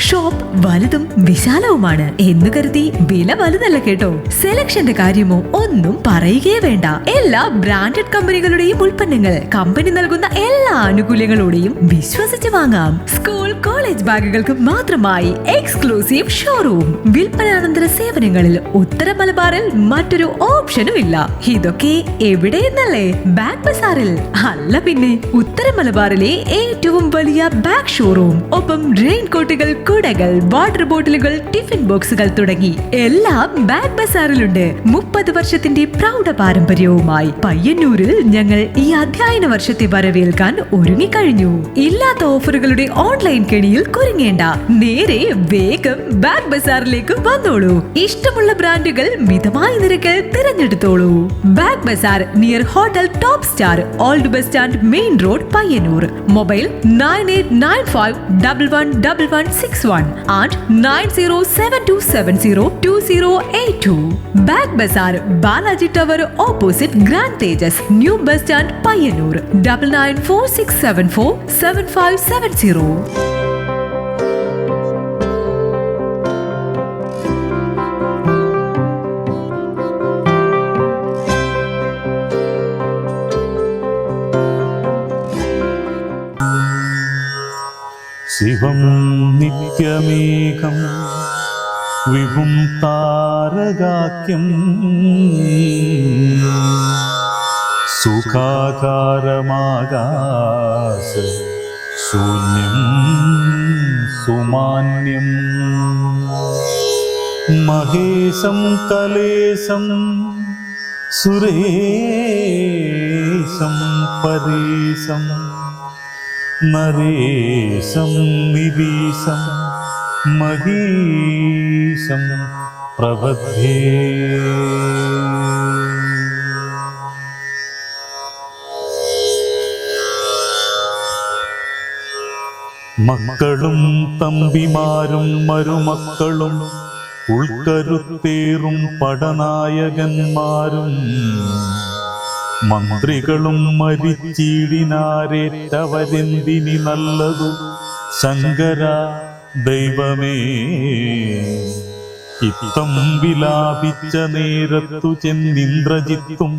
Shop വലുതും വിശാലവുമാണ് എന്ന് കരുതി വില വലുതല്ല കേട്ടോ. സെലക്ഷന്റെ കാര്യമോ ഒന്നും പറയുകയേ വേണ്ട. എല്ലാ ബ്രാൻഡഡ് കമ്പനികളുടെയും ഉൽപ്പന്നങ്ങൾ കമ്പനി നൽകുന്ന എല്ലാ ആനുകൂല്യങ്ങളോടെയും വിശ്വസിച്ച് വാങ്ങാം. സ്കൂൾ കോളേജ് ബാഗുകൾക്ക് മാത്രമായി എക്സ്ക്ലൂസീവ് ഷോറൂം. വിൽപ്പനാനന്തര സേവനങ്ങളിൽ ഉത്തര മലബാറിൽ മറ്റൊരു ഓപ്ഷനും ഇല്ല. ഇതൊക്കെ എവിടെയെന്നല്ലേ? ബാഗ് ബസാറിൽ. അല്ല പിന്നെ, ഉത്തര മലബാറിലെ ഏറ്റവും വലിയ ബാഗ് ഷോറൂം. ഒപ്പം റെയിൻ കോട്ടുകൾ, കുടകൾ, വാട്ടർ ബോട്ടിലുകൾ, ടിഫിൻ ബോക്സുകൾ തുടങ്ങി എല്ലാം ബാഗ് ബസാറിലുണ്ട്. 30 വർഷത്തിന്റെ പ്രൗഢ പാരമ്പര്യവുമായി പയ്യന്നൂരിൽ ഞങ്ങൾ ഈ അധ്യയന വർഷത്തെ വരവേൽക്കാൻ ഒരുങ്ങിക്കഴിഞ്ഞു. ഇല്ലാത്ത ഓഫറുകളുടെ ഓൺലൈൻ കെണിയിൽ കുരുങ്ങേണ്ട. നേരെ വേഗം ബാഗ് ബസാറിലേക്ക് വന്നോളൂ. ഇഷ്ടമുള്ള ബ്രാൻഡുകൾ മിതമായ നിരക്കിൽ തിരഞ്ഞെടുത്തോളൂ. Bag bazaar near hotel top star, old bus stand, main road, Payyanur. Mobile 9895111161 and 9072702082. Bag bazaar, Balaji tower opposite grand Tejas, new bus stand, Payyanur. 9946747570. ശിവം നിത്യമേകം വിഭും താരകാഖ്യം സുഖാകാരമാകാശ ശൂന്യം സുമാന്യം മഹേശം കലേശം സുരേശം പരേശം നരേശം നിരീശം മഹീശം പ്രപദ്ധ്യേ. മക്കളും തമ്പിമാരും മരുമക്കളും ഉൾക്കരുത്തേറും പടനായകന്മാരും മന്ത്രികളും മരിച്ചീടിനാരേറ്റവരെന്തിനി നല്ലതു ശങ്കര ദൈവമേ. ഇത്തം വിലാപിച്ച നേരത്തു ചെന്നിന്ദ്രജിത്തും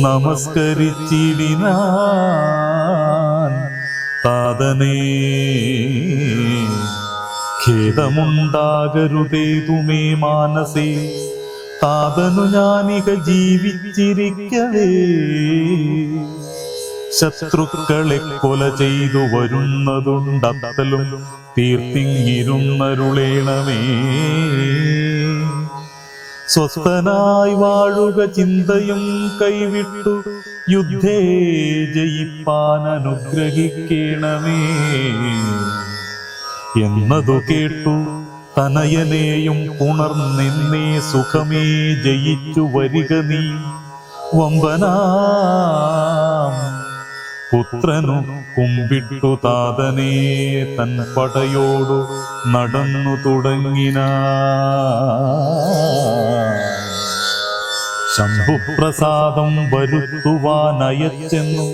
നമസ്കരിച്ചിടിനാൻ താതനേ. ഖേദമുണ്ടാകരുതേതുമേ മാനസേ, താതനു ഞാനിക ജീവിച്ചിരിക്കവേ ശത്രുക്കളെ കൊല ചെയ്തു വരുന്നതുണ്ടത്തലും തീർത്തിങ്ങിരുന്നരുളേണമേ. സ്വസ്ഥനായി വാഴുക ചിന്തയും കൈവിട്ടു യുദ്ധേ ജയിപ്പാൻ അനുഗ്രഹിക്കണമേ എന്നതു കേട്ടു തനയനെയും പുണർന്നെന്നേ സുഖമേ ജയിച്ചു വരിക നീ. വമ്പനാം പുത്രനു കുമ്പിട്ടു താതനെ തൻ പടയോടു നടന്നു തുടങ്ങിന. ശംഭുപ്രസാദം വരുത്തുവാനയച്ചെന്നു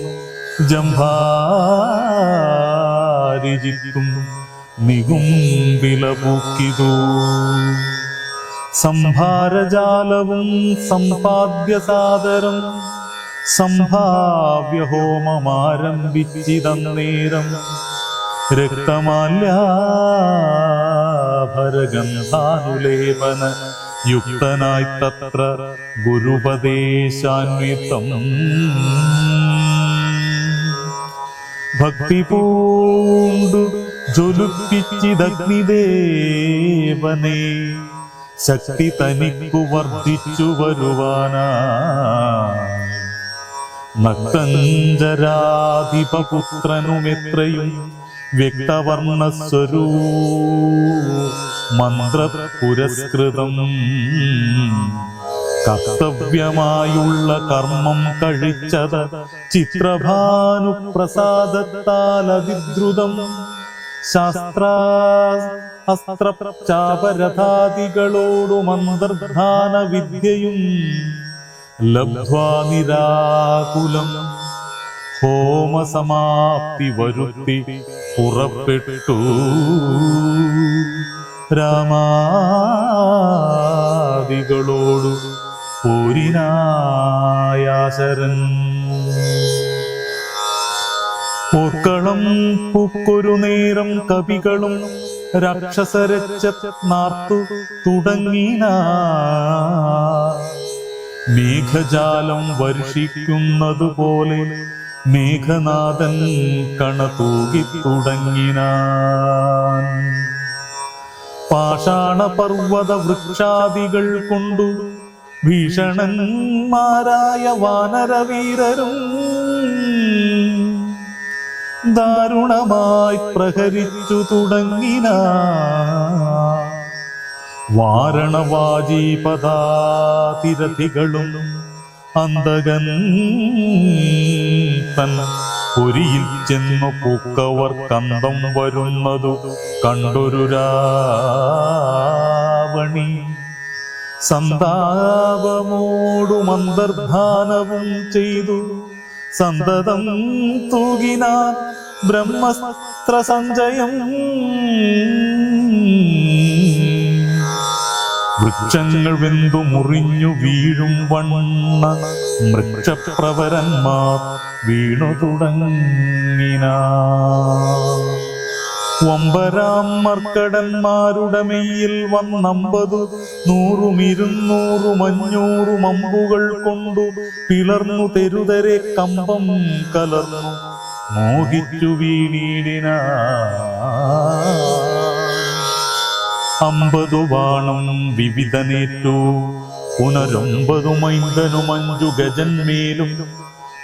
ജംഭാരിജിത്തും നികുംബിലപൂക്കിതു. സംഭാരജാലവും സമ്പാദ്യസാദരം സംഭാവ്യഹോമമാരംഭിച്ചിതന്നേരം രക്തമാല്യാഭരഗന്ധാനുലേപന യുക്തനായി തത്ര ഗുരുപദേശാന്വിതം. ഭക്തി പൂണ്ടു ജ്വലിപ്പിച്ചിതഗ്നിദേവനെ ശക്തി തനിക്കു വർദ്ധിച്ചു വരുവാനായി. നക്തഞ്ചരാധിപപുത്രനുമെത്രയും വ്യക്തവർണ്ണസ്വരൂ മന്ത്രപുരസ്കൃതം കർത്തവ്യമായുള്ള കർമ്മം കഴിച്ചത് ചിത്രഭാനുപ്രസാദത്താൽ അതിദ്രുതം. ശാസ്ത്രാസ്ത്രചാപരഥാദികളോടും അന്തർധാന വിദ്യയും ലബ്ധ്വാ നിരാകുലം ഹോമസമാപ്തി വരുത്തി പുറപ്പെട്ടു. രാമാദികളോടു പോരിനായാശരൻ. പൂക്കളം പൂക്കൊരു നേരം കവികളും രാക്ഷസരച്ചനാർത്തു തുടങ്ങിന. മേഘജാലം വർഷിക്കുന്നതുപോലെ മേഘനാഥൻ കണതൂകി തുടങ്ങിനാൻ. പാഷാണ പർവ്വത വൃക്ഷാദികൾ കൊണ്ടു ഭീഷണന്മാരായ വാനരവീരരും ദാരുണമായി പ്രഹരിച്ചു തുടങ്ങിന. വാരണവാജീപദാതിരഥികളും അന്തകൻ തൻ പുരിയിൽ ചെന്നു പൂക്കവർ കന്തം വരുന്നതു കണ്ടൊരു രാവണി സന്താപമോടും അന്തർധാനവും ചെയ്തു സന്തതം തൂകിനാൻ ബ്രഹ്മസ്ത്ര സഞ്ജയം. വൃക്ഷങ്ങൾ വെന്തു മുറിഞ്ഞു വീഴും വണ്ണ വൃക്ഷപ്രവരന്മാർ വീണു തുടങ്ങിന. വമ്പരാം മർക്കടന്മാരുടെ മെയ്യിൽ വന്നമ്പതു 100 200 500 അമ്പുകൾ കൊണ്ടു പിളർന്നു തെരുതരെ കമ്പം കലർന്നു മോഹിച്ചു വീണീടിന. 50 ബാണം വിവിധനേറ്റു പുനരൊമ്പതു മൈന്ദനും 5 ഗജന്മേലും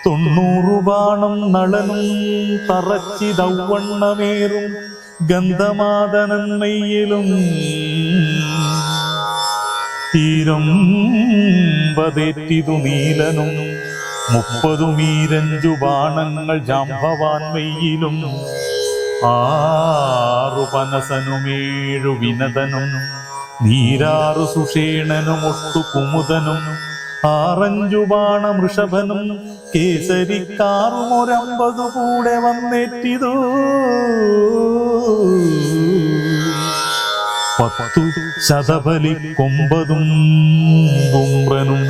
90 ബാണം നളനും തറച്ചിതവണ്ണമേറും ഗന്ധമാദനന്മയിലും. തീരമ്പതേറ്റിതു നീലനും 30 മീരഞ്ചു ബാണങ്ങൾ ജാംബവാൻമയിലും. 6 പനസനും 7 വിനതനും നീരാറു സുഷേണനും 8 കുമുദനും 6 ബാണം വൃഷഭനും കേസരിക്കാറും 50 കൂടെ വന്നെറ്റിതു. 10 ശതബലി കൊമ്പതും ധൂമ്രനും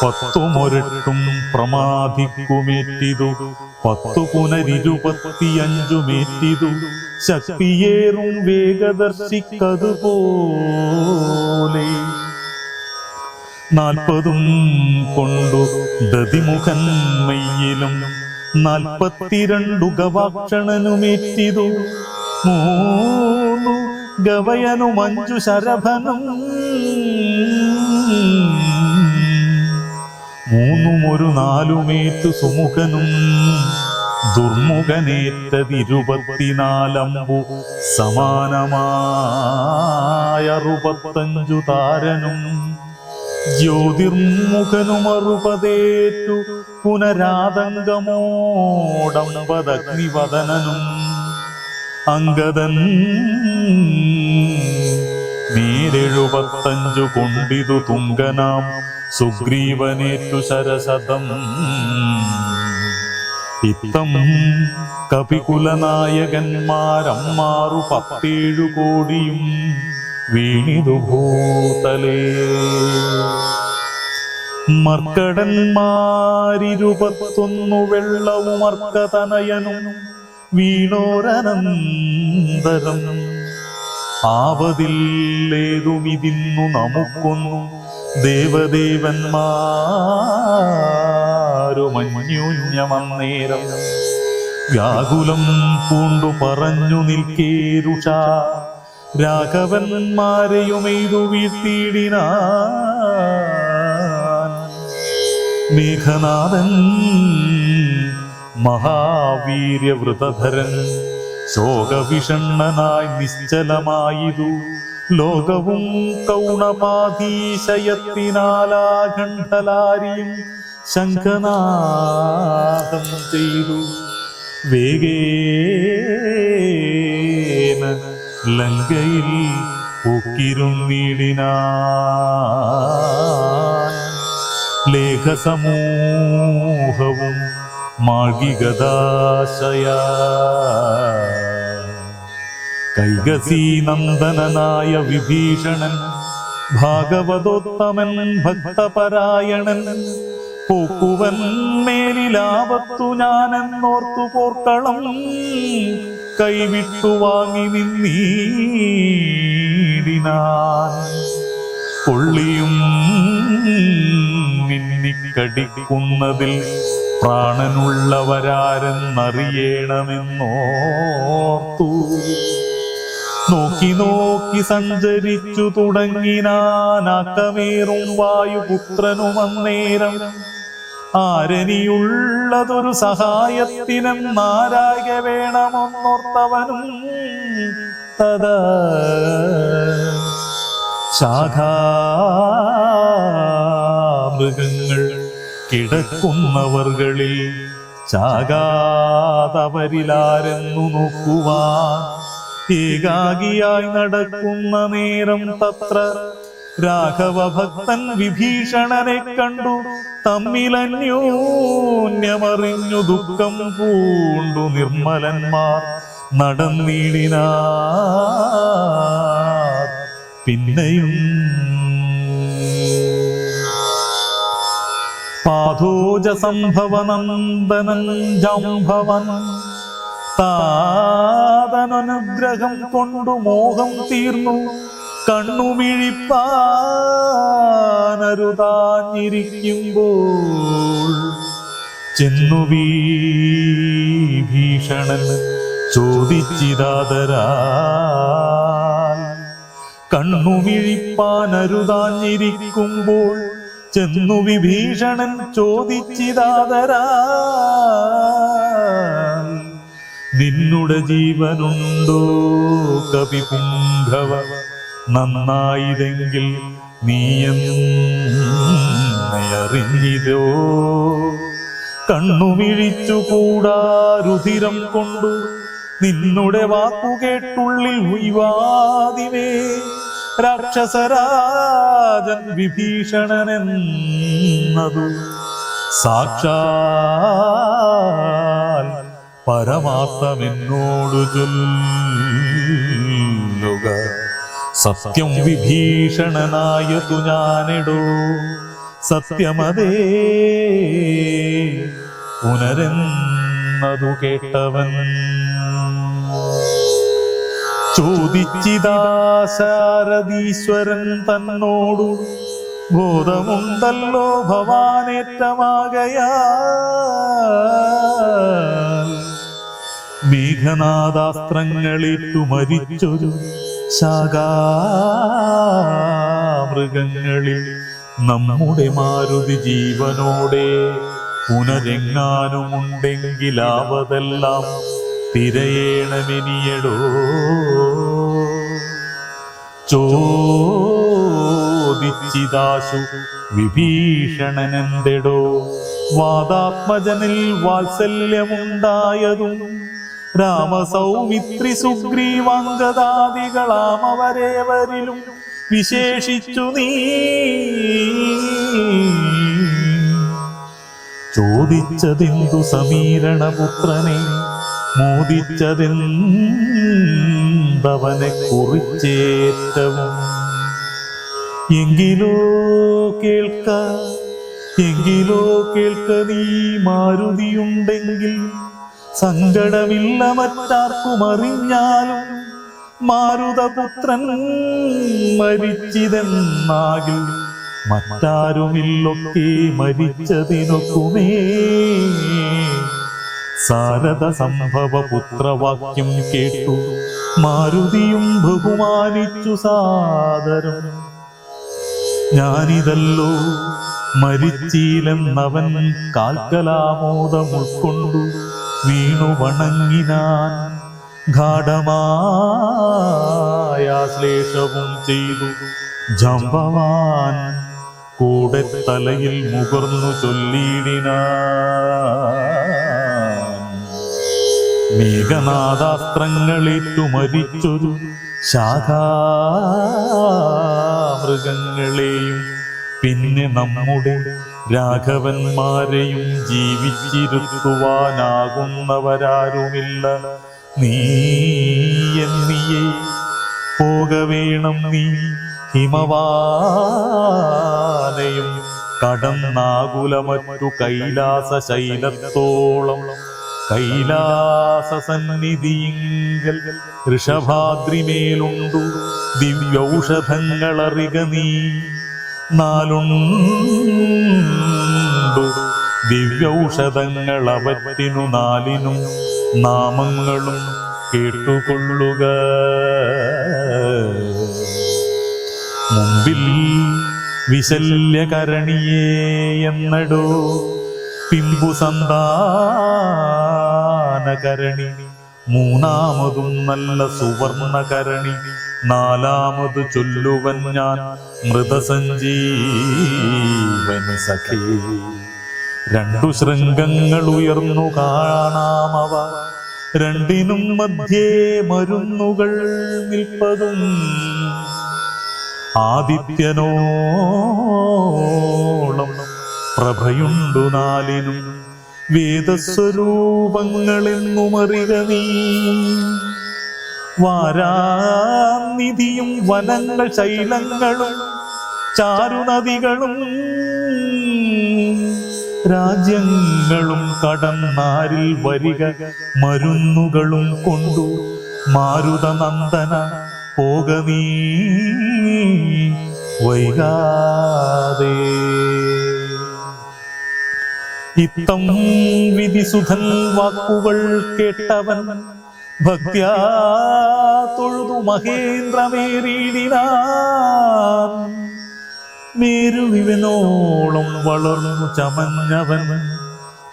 10 മൊരട്ടും പ്രമാധിക്കുമേറ്റിതു. 10 പുനരിരുപത്തിയഞ്ചുമേറ്റിതു. ശക്തിയേറും വേഗദർശിക്കതുപോലെ 40 കൊണ്ടു ദതിമുഖൻ മയ്യിലും 42 ഗവാക്ഷണനുമേറ്റിതു. 3 ഗവയനും 5 ശരഭനും 3 4 സുമുഖനും. ദുർമുഖനേറ്റത് 24 അമ്പു സമാനമായ 65 താരനും. ജ്യോതിർമുഖനും 60 പുനരാതങ്കമോടമ്പതഗ്നിവദനനും. അങ്കദൻ 75 കൊണ്ടിതു തുങ്കനാം സുഗ്രീവനേറ്റു ശരശതം. ഇത്തം കപികുലനായകന്മാരമ്മാറു 17 കോടിയും വീണിതു ഭൂതലേ. മർക്കടന്മാരിരുപത്തൊന്നു വെള്ളവും അർക്കതനയനും വീണോരനന്തരം. ആവതില്ലേതുമിതിന്നു നമുക്കൊന്നു ദേവദേവന്മാരുമന്യോന്യമന്നേരം. വ്യാകുലം പൂണ്ടു പറഞ്ഞു നിൽക്കേരുഷ രാഘവന്മാരെയുമെയ്തു വീഴ്ത്തിയിടിനാൻ. മേഘനാഥൻ മഹാവീര്യവൃതധരൻ ശോകവിഷണ്ണനായി നിശ്ചലമായിതു. ലോകവും കൗണപാധീശയത്തിനാലാഖണ്ഡലാരിയും ശംഖനാദം ചെയ്തു. വേഗേന ലങ്കയിൽ പൊക്കിരുന്നീടിനാൻ. ലേഖസമൂഹവും മാർഗികദാശയ കൈകസീ നന്ദനനായ വിഭീഷണൻ, ഭാഗവതോത്തമൻ ഭക്തപരായണൻ, പോക്കുവൻ മേലിലാപത്തു ഞാനെന്നോർത്തു പോർക്കളം കൈവിട്ടു വാങ്ങി നിന്നീടിനാൻ. കൊള്ളിയും മിന്നിക്കടിക്കുന്നതിൽ പ്രാണനുള്ളവരാരെന്നറിയണമെന്നോർത്തു. നോക്കി നോക്കി സഞ്ചരിച്ചു തുടങ്ങിനാനാക്കമേറും വായുപുത്രനുമന്നേരം, ആരനിയുള്ളതൊരു സഹായത്തിനെന്നാരാക വേണമെന്നോർത്തവനും തഥാ ശാഖാമൃഗങ്ങൾ കിടക്കുന്നവർകളിൽ ചാകാതവരിലാരെന്നു നോക്കുവാൻ ഏകാകിയായി നടക്കുന്ന നേരം തത്ര രാഘവഭക്തൻ വിഭീഷണനെ കണ്ടു. തമ്മിലന്യോന്യമറിഞ്ഞു ദുഃഖം പൂണ്ടു നിർമ്മലന്മാർ നടന്നിടിനാർ. പിന്നെയും പാഥോജ സംഭവനന്ദനൻ ജാംഭവൻ താതനനുഗ്രഹം കൊണ്ടു മോഹം തീർന്നു. കണ്ണുമിഴിപ്പാനരുതാഞ്ഞിരിക്കുമ്പോൾ ചെന്നു വിഭീഷണൻ ചോദിച്ചിതാദരാൽ. കണ്ണുമിഴിപ്പാനരുതാഞ്ഞിരിക്കുമ്പോൾ ചെന്നു വിഭീഷണൻ ചോദിച്ചിതാദരാൽ. നിന്നുടെ ജീവനുണ്ടോ കവിപുംഗവ, നന്നായതെങ്കിൽ നീയെന്നറിഞ്ഞിതോ. കണ്ണുമിഴിച്ചുകൂടാ രുധിരം കൊണ്ടു നിന്നുടെ വാക്കുകേട്ടുള്ളിൽ ഉയ്വാതിവേ രാക്ഷസരാജൻ വിഭീഷണനെന്നതു സാക്ഷാൽ പരമാർത്ഥമെന്നോടു ചൊല്ലുക. സത്യം വിഭീഷണനായതു ഞാനെടോ, സത്യമതേ പുനരെന്നതു കേട്ടവൻ. ചോദിച്ചിതാശാരദീശ്വരൻ തന്നോടു, ബോധമുണ്ടല്ലോ ഭവാനേറ്റമാകയാൽ മേഘനാദാസ്ത്രങ്ങളിട്ടു മരിച്ചൊരു ശാഖാമൃഗങ്ങളിൽ നമ്മുടെ മാരുതി ജീവനോടെ പുനരെങ്ങാനുമുണ്ടെങ്കിലാവതെല്ലാം തിരയേണമെനിയടോ. ചോദിച്ചിതാശു വിഭീഷണനെന്തെടോ വാദാത്മജനിൽ വാത്സല്യമുണ്ടായതും രാമസൗമിത്രി സുഗ്രീവാംഗദാദികളാമവരേവരിലും വിശേഷിച്ചു നീ ചോദിച്ചതെന്തു സമീരണപുത്രനെ, മോദിച്ചതെന്തവനെ കുറിച്ചേറ്റവും. എങ്കിലോ കേൾക്ക നീ മാരുതിയുണ്ടെങ്കിൽ സങ്കടമില്ല മറ്റാർക്കും അറിഞ്ഞാലും. മാരുതപുത്രൻ മരിച്ചിതെന്നാകിൽ മറ്റാരുമില്ലൊക്കെ മരിച്ചതിനൊക്കുമേ. സാരദ സംഭവ പുത്രവാക്യം കേട്ടു മാരുതിയും ബഹുമാനിച്ചു സാദരം. ഞാനിതല്ലോ മരിച്ചീലെന്നവൻ കാൽക്കലാമോദം ഉൾക്കൊണ്ടു വീണു വണങ്ങിനാൻ. ഗാഠമായാശ്ലേഷവും ചെയ്തു ജാംബവാൻ കൂടെ തലയിൽ മുകർന്നു ചൊല്ലിയിടിനാൻ. മേഘനാദാസ്ത്രങ്ങളേറ്റു മരിച്ചൊരു ശാഖാമൃഗങ്ങളെയും പിന്നെ നമ്മുടെ രാഘവന്മാരെയും ജീവിച്ചിരുത്തുവാനാകുന്നവരാരുമില്ല. നീ എന്നിയേ പോകവേണം നീ ഹിമവാനയും കടന്നാകുലമറ്റു കൈലാസ ശൈലത്തോളം കൈലാസ സന്നിധിയിങ്കൽ ഋഷഭാദ്രിമേലുണ്ടു ദിവ്യൗഷധങ്ങളറിക നീ നാലുണ്ടു ദിവ്യൗഷധങ്ങളവറ്റിനു നാലിനും നാമങ്ങളും കേട്ടുകൊള്ളുക. മുമ്പിൽ വിശല്യകരണിയേ എന്നടോ പിമ്പു സന്താനകരണി മൂന്നാമതും നല്ല സുവർണകരണി നാലാമതു ചൊല്ലുവൻ ഞാൻ മൃതസഞ്ജീവനി സഖേ. രണ്ടു ശൃംഗങ്ങൾ ഉയർന്നു കാണാമവ രണ്ടിനും മധ്യേ മരുന്നുകൾ നിൽപ്പതും ആദിത്യനോളം പ്രഭയുണ്ടു നാലിനും വേദസ്വരൂപങ്ങളെന്നുമറിക നീ. വാരാനിധിയും വനങ്ങൾ ശൈലങ്ങളും ചാരുനദികളും രാജ്യങ്ങളും കടന്നാരിൽ വരിക മരുന്നുകളും കൊണ്ടു മാരുതനന്ദന പോക നീ വൈകാതെ. ഇത്തം വിധിസുധൻ വാക്കുകൾ കേട്ടവൻ ഭക്ത്യാ തൊഴുതു മഹേന്ദ്രമേറിയിടിനാൻ. മേരുവിവനോളം വളർന്നു ചമഞ്ഞവൻ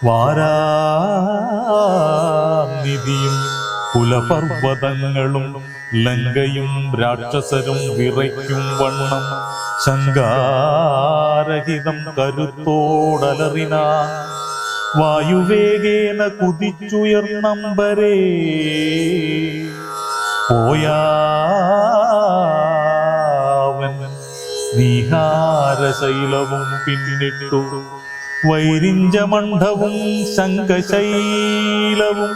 വാരാനിധിയും കുലപർവ്വതങ്ങളും ലങ്കയും രാക്ഷസരും വിറയ്ക്കും വണ്ണം ശങ്കാരഹിതം കരുത്തോടലറിനാൻ. വായുവേഗേന കുതിച്ചുയർന്നമ്പരേ പോയാവൻ നീഹാരശൈലവും പിന്നിട്ടു വൈരിഞ്ചമണ്ഡവും ശംഖശൈലവും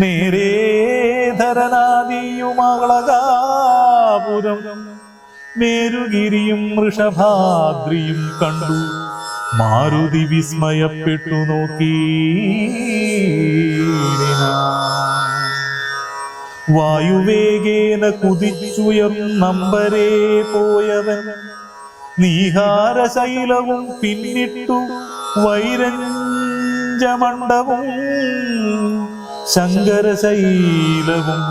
നേരേ ധരനാദിയുമളകാപുരം മേരുഗിരിയും വൃഷഭാദ്രിയും കണ്ടു മാരുതി വിസ്മയപ്പെട്ടു നോക്കി. വായുവേഗേന കുതിച്ചുയർന്നമ്പരേ പോയവൻ നീഹാരശൈലവും പിന്നിട്ടു വൈരഞ്ചമണ്ഡവും ശങ്കരശൈലവും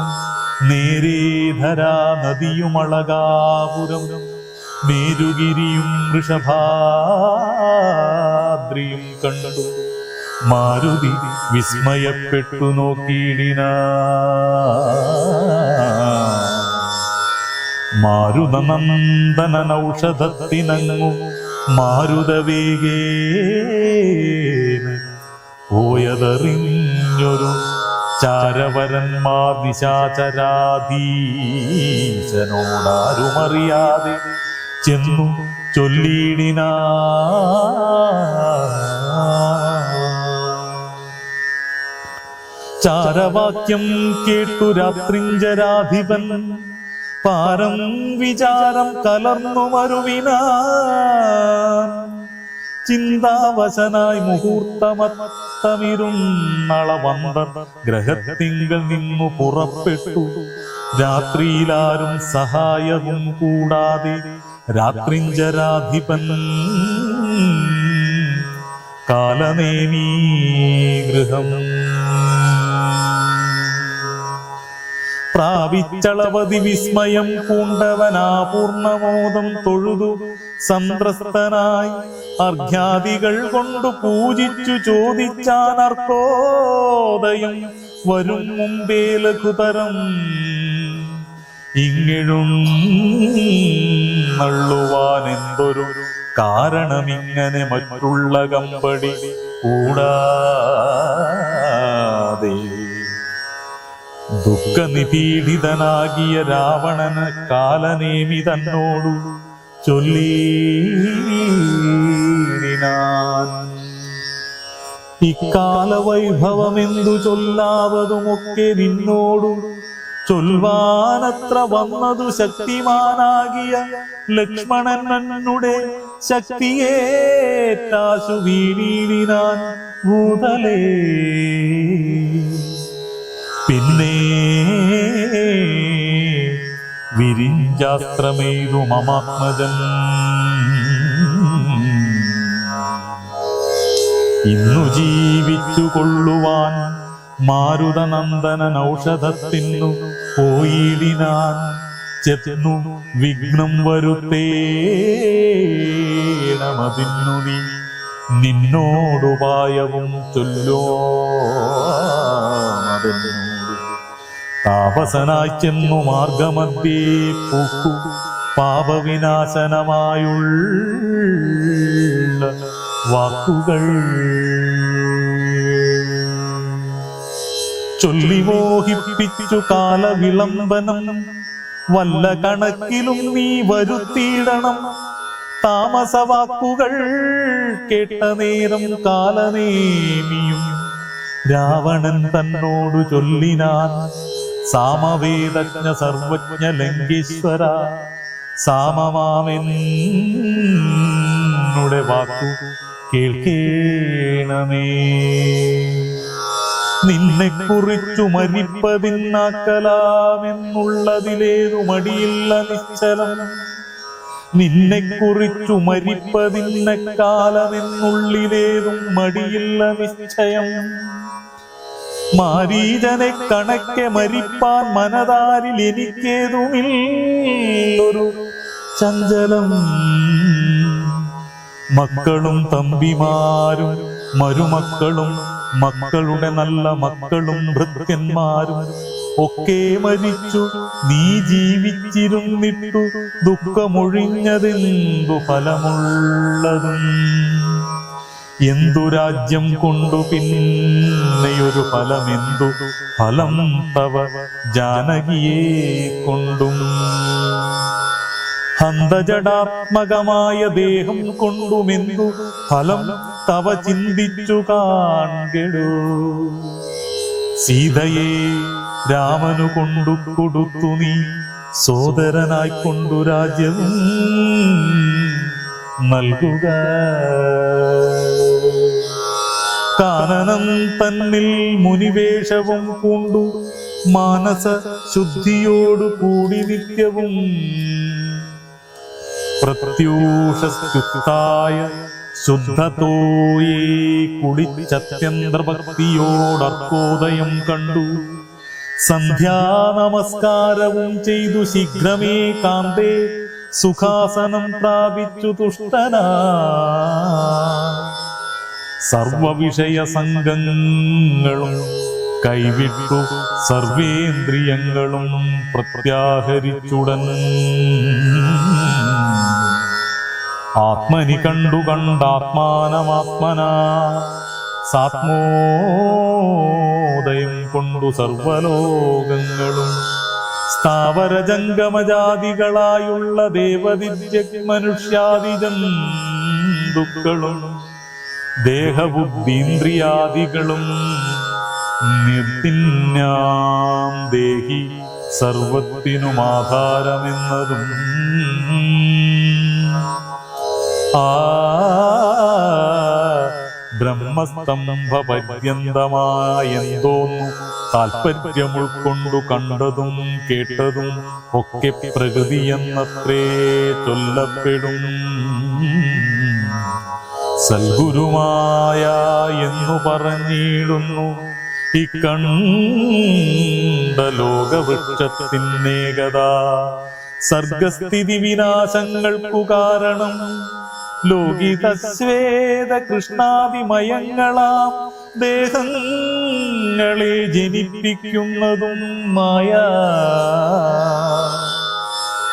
നേരേധരാ നദിയുമളകാപുരം മേരുഗിരിയും വൃഷഭാദ്രിയും കണ്ടു മാരുതി വിസ്മയപ്പെട്ടു നോക്കിയിടിനാ. മാരുതനന്ദനൗഷധത്തിനങ്ങു മാരുതവേഗേന പോയതറിഞ്ഞൊരു ചാരവരന്മാർ നിശാചരാധീശനോടാരുമറിയാതെ ചെന്നു ചൊല്ലിയിടിനാ. ചാരവാക്യം കേട്ടു രാത്രിഞ്ചരാധിപൻ പാരം വിചാരം കലർന്നു മരുവിനാൻ. ചിന്താവശനായി മുഹൂർത്തമത്തമിരുന്നളവന്തർ ഗ്രഹത്തിങ്കൽ നിന്നു പുറപ്പെട്ടു. രാത്രിയിലാരും സഹായവും കൂടാതെ രാത്രിഞ്ചരാധിപൻ കാലനേമീ ഗൃഹം പ്രാപിച്ചളവതി വിസ്മയം പൂണ്ടവനാ പൂർണ്ണമോദം തൊഴുതു സംത്രസ്തനായി അർഘ്യാദികൾ കൊണ്ടു പൂജിച്ചു ചോദിച്ചാനർക്കോദയം വരും മുമ്പേ ലഘുതരം ഇങ്ങെഴുന്നള്ളുവാൻ എന്തൊരു കാരണമിങ്ങനെ മറ്റുള്ള കമ്പടി കൂടാതെ. ദുഃഖനിപീഡിതനാകിയ രാവണന് കാലനേമി തന്നോടു ചൊല്ലിനാൻ. ഇക്കാലവൈഭവമെന്തു ചൊല്ലാവതുമൊക്കെ നിന്നോടു ചൊൽവാനത്ര വന്നതു ശക്തിമാനാകിയ ലക്ഷ്മണനുടെ ശക്തിയേറ്റാശു വീണീടിനാൻ ഭൂതലേ. പിന്നെ വിരിഞ്ചാസ്ത്രമേതു മമാത്മജൻ ഇന്നു ജീവിച്ചു കൊള്ളുവാൻ മാരുതനന്ദനൻ ഔഷധത്തിനു പോയിടിനാൻ. ചെന്നു വിഘ്നം വരുത്തേണമതിന്നു നീ നിന്നോടുപായവും ചൊല്ലോ. താപസനായി ചെന്നു മാർഗമധ്യേ പൂക്കു പാപവിനാശനമായുള്ള വാക്കുകൾ ചൊല്ലി മോഹിപ്പിച്ചു കാലവിളംബനം വല്ല കണക്കിലും നീ വരുത്തിയിടണം. താമസവാക്കുകൾ കേട്ട നേരം കാലനേമിയും രാവണൻ തന്നോടു ചൊല്ലിനാൻ. സാമവേദജ്ഞ സർവജ്ഞ ലങ്കേശ്വര സാമമാമെന്നുടെ വാക്കു കേൾക്കേണമേ. നിന്നെ കുറിച്ചു മരിപ്പതിന്നാക്കലാമെന്നുള്ളതിലേതു മടിയില്ല നിശ്ചലം. നിന്നെ കുറിച്ചു മരിപ്പതിന്നക്കാലമെന്നുള്ളിലേതും മടിയില്ല നിശ്ചയം. മാരീജനെ കണക്കെ മരിപ്പാൻ മനതാരിൽ എനിക്കേതുമില്ലൊരു ചഞ്ചലം. മക്കളും തമ്പിമാരും മരുമക്കളും മക്കളുടെ നല്ല മക്കളും ഭൃത്യന്മാരും ഒക്കെ മരിച്ചു നീ ജീവിച്ചിരുന്നിട്ടു ദുഃഖമൊഴിഞ്ഞതെന്തു ഫലമുള്ളതും. എന്തു രാജ്യം കൊണ്ടു പിന്നെയൊരു ഫലമെന്തു ഫലം തവ ജാനകിയെ കൊണ്ടും. ഹന്തജടാത്മകമായ ദേഹം കൊണ്ടുമെന്തു ഫലം തവ ചിന്തിച്ചു കാൺകെടൂ. സീതയെ രാമനു കൊണ്ടു കൊടുത്തു നീ സോദരനായി കൊണ്ടു രാജ്യവും നൽകുക. കാനനം തന്നിൽ മുനിവേഷവും പൂണ്ടു മാനസ ശുദ്ധിയോടു കൂടി നിത്യവും പ്രത്യൂഷസ്തുതായ ശുദ്ധതോയേ കുടിച്ചത്യന്തഭക്തിയോടർക്കോദയം കണ്ടു. സന്ധ്യാനമസ്കാരവും ചെയ്തു ശീഘ്രമേ കാന്തേ സുഖാസനം പ്രാപിച്ചു തുഷ്ടനാ. സർവവിഷയ സംഘങ്ങളും കൈവിട്ടു സർവേന്ദ്രിയങ്ങളും പ്രത്യാഹരിച്ചുടൻ ആത്മനി കണ്ടു കണ്ടാത്മാനമാത്മനാ സാത്മോദയം കൊണ്ടു സർവലോകങ്ങളും സ്ഥാവര ജംഗമജാതികളായുള്ള ദേവദിവ്യ മനുഷ്യാദി ജന്തുക്കളും ദേഹബുദ്ധീന്ദ്രിയാദികളും നിർത്തിന്യാം ദേഹി സർവത്തിനുമാധാരമെന്നതും ബ്രഹ്മസ്തംഭ പര്യന്തമായെന്തോന്നു താൽപര്യം ഉൾക്കൊണ്ടു കണ്ടതും കേട്ടതും ഒക്കെ പ്രകൃതി എന്നത്രേ ചൊല്ലപ്പെടും. സൽഗുരുമായ എന്നു പറഞ്ഞിടുന്നു ഇക്കണ്ട ലോകവൃക്ഷത്തിനേകത. സർഗസ്ഥിതി വിനാശങ്ങൾക്കു കാരണം ലോകിതശ്വേത കൃഷ്ണാതിമയങ്ങളാം ദേഹങ്ങളെ ജനിപ്പിക്കുന്നതും മായ.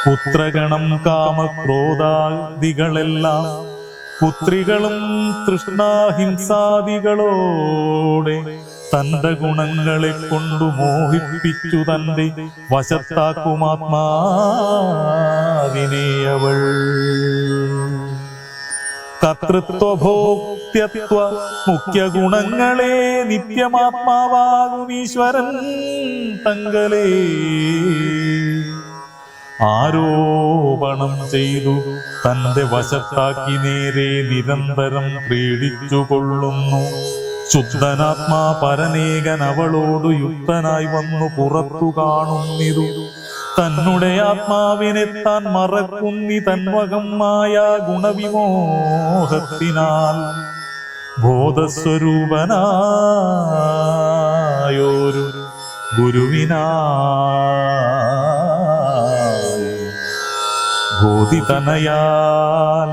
പുത്രഗണം കാമക്രോധാദികളെല്ലാം പുത്രികളും തൃഷ്ണാഹിംസാദികളോടെ തന്റെ ഗുണങ്ങളെ കൊണ്ടു മോഹിപ്പിച്ചു തന്റെ വശത്താക്കുമാത്മാവിനെ അവൾ. കർത്തൃത്വഭോക്തൃ നിത്യത്വ മുഖ്യ ഗുണങ്ങളെ നിത്യമാത്മാവാകും ഈശ്വരൻ തങ്ങളെ ആരോപണം ചെയ്തു തന്റെ വശത്താക്കി നേരെ നിരന്തരം പീഡിച്ചു കൊള്ളുന്നു. ശുദ്ധനാത്മാ പരനേകൻ അവളോട് യുക്തനായി വന്നു പുറത്തു കാണുന്നിതു. തന്നുടെ ആത്മാവിനെ താൻ മറക്കുന്നി തന്വകമായ ഗുണവിമോഹത്തിനാൽ ബോധസ്വരൂപനായൊരു ഗുരുവിനായി ബോധിതനയാൽ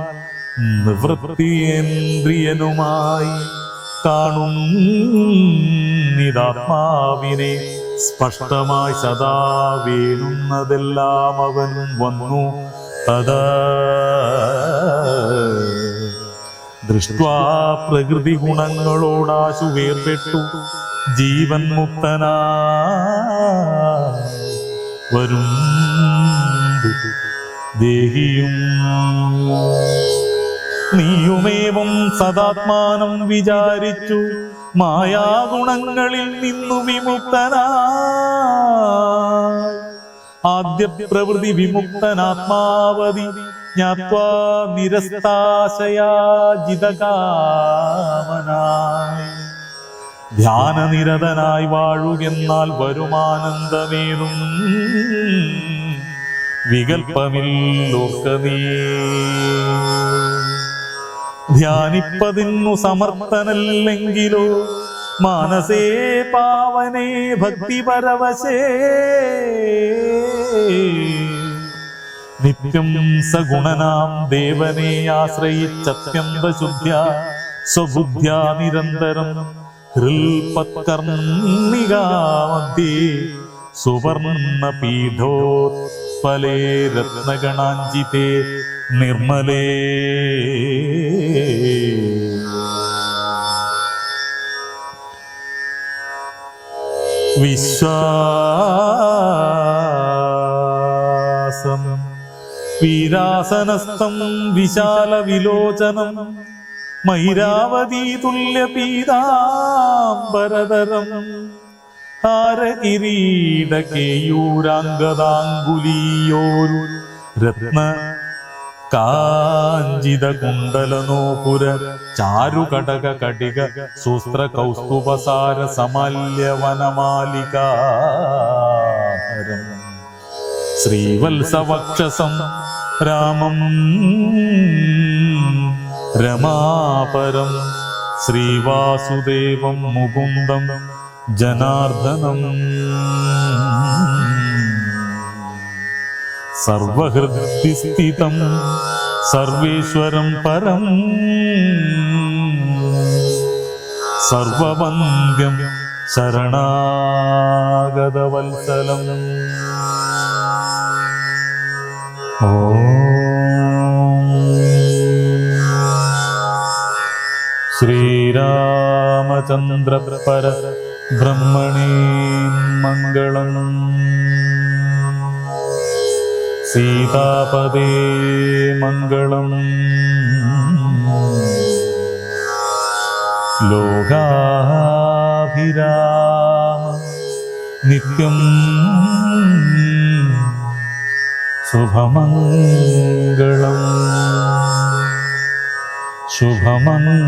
നിവൃത്തിയേന്ദ്രിയനുമായി കാണുന്നിതാത്മാവിനെ സ്പഷ്ടമായി സദാ വീഴുന്നതെല്ലാം അവൻ വന്നു തദാ ദൃഷ്ട്വാ പ്രകൃതി ഗുണങ്ങളോടാശു വേർപെട്ടു ജീവൻ മുക്തനായി വരും ദേഹിയും നീയുമേവം സദാത്മാനം വിചാരിച്ചു മായാഗുണങ്ങളിൽ നിന്നു വിമുക്തനായി ആദ്യ പ്രവൃത്തി വിമുക്തനാത്മാവതി ജ്ഞാത്വാ നിരസ്താശയാജിതകാമനായി ധ്യാനനിരതനായി വാഴുകെന്നാൽ വരുമാനന്ദമേതും വികൽപ്പമില്ലോർക്കനീ ധ്യാനിപ്പതിന്നു സമർത്ഥനല്ലെങ്കിലോ മാനസേ പാവനേ ഭക്തിപരവശേ നിത്യം സഗുണനാം ദേവനെ ആശ്രയിച്ചത്യന്ത ശുദ്ധ്യ സ്വബുദ്ധ്യാ നിരന്തരം ഹൃൽപത്കർണികാമധ്യേ സുവർണ പീഠോത്പലേ രത്നഗണാഞ്ജിതേ നിർമ്മലേ വിശ്വാസം വീരാസനസ്ഥം വിശാല വിലോചനം മൈരാവതീ തുല്യ പീതാംബരധരം ഹാരകിരീടകേയൂരാംഗദാംഗുലീയോരു രത്ന കാഞ്ചിത കുണ്ടലനോപുര ചാരുകടക കടിക സൂസ്ത്ര കൗസ്തുഭസാര സമാല്യവനമാലികാരം ശ്രീവത്സവക്ഷസം രാമം രമാപരം ശ്രീവാസുദേവം മുകുന്ദം ജനാർദ്ദനം സർവഹൃദിസ്ഥിതം സർവേശ്വരം പരം സർവവന്ദ്യം ശരണാഗതവത്സലം ശ്രീരാമചന്ദ്ര പര ബ്രഹ്മണേ മംഗളം സീതാപദേ മംഗളം ലോകാഭിരാമ നിത്യം ശുഭമംഗളം ശുഭമംഗളം.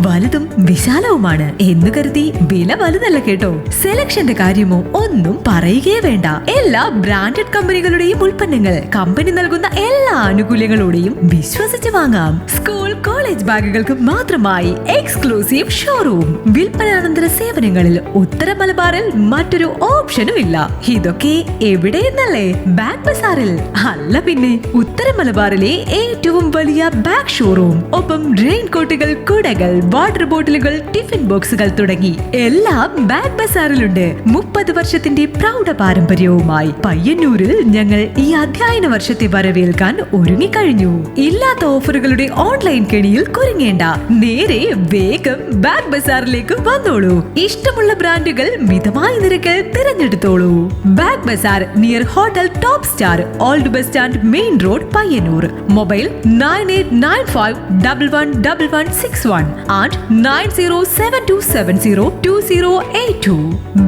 വലുതും വിശാലവുമാണ് എന്ന് കരുതി വില വലുതല്ല കേട്ടോ. സെലക്ഷന്റെ കാര്യമോ ഒന്നും പറയുകയേ വേണ്ട. എല്ലാ ബ്രാൻഡഡ് കമ്പനികളുടെയും ഉൽപ്പന്നങ്ങൾ കമ്പനി നൽകുന്ന എല്ലാ ആനുകൂല്യങ്ങളോടെയും വിശ്വസിച്ച് വാങ്ങാം. സ്കൂൾ കോളേജ് ബാഗുകൾക്ക് മാത്രമായി എക്സ്ക്ലൂസീവ് ഷോറൂം. വിൽപ്പനാനന്തര സേവനങ്ങളിൽ ഉത്തര മലബാറിൽ മറ്റൊരു ഓപ്ഷനും ഇല്ല. ഇതൊക്കെ എവിടെയെന്നല്ലേ? ബാഗ് ബസാറിൽ അല്ല പിന്നെ, ഉത്തര മലബാറിലെ ഏറ്റവും വലിയ ബാഗ് ഷോറൂം. ഒപ്പം റെയിൻ കോട്ടുകൾ, കുടകൾ, വാട്ടർ ബോട്ടിലുകൾ, ടിഫിൻ ബോക്സുകൾ തുടങ്ങി എല്ലാം ബാഗ് ബസാറിലുണ്ട്. 30 വർഷത്തിന്റെ പ്രൗഢ പാരമ്പര്യവുമായി പയ്യന്നൂരിൽ ഞങ്ങൾ ഈ അധ്യയന വർഷത്തെ വരവേൽക്കാൻ ഒരുങ്ങിക്കഴിഞ്ഞു. ഇല്ലാത്ത ഓഫറുകളുടെ ഓൺലൈൻ കെണിയിൽ കുരുങ്ങേണ്ട, നേരെ വേഗം ബാഗ് ബസാറിലേക്ക് വന്നോളൂ. ഇഷ്ടമുള്ള ബ്രാൻഡുകൾ മിതമായ നിരക്കിൽ തിരഞ്ഞെടുത്തോളൂ. Bag bazaar near hotel top star, old bus stand, main road, Payyanur. Mobile 9895111161 and 9072702082.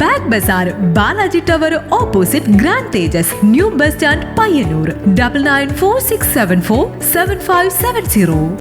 Bag bazaar, Balaji tower opposite grand Tejas, new bus stand, Payyanur. 9946747570.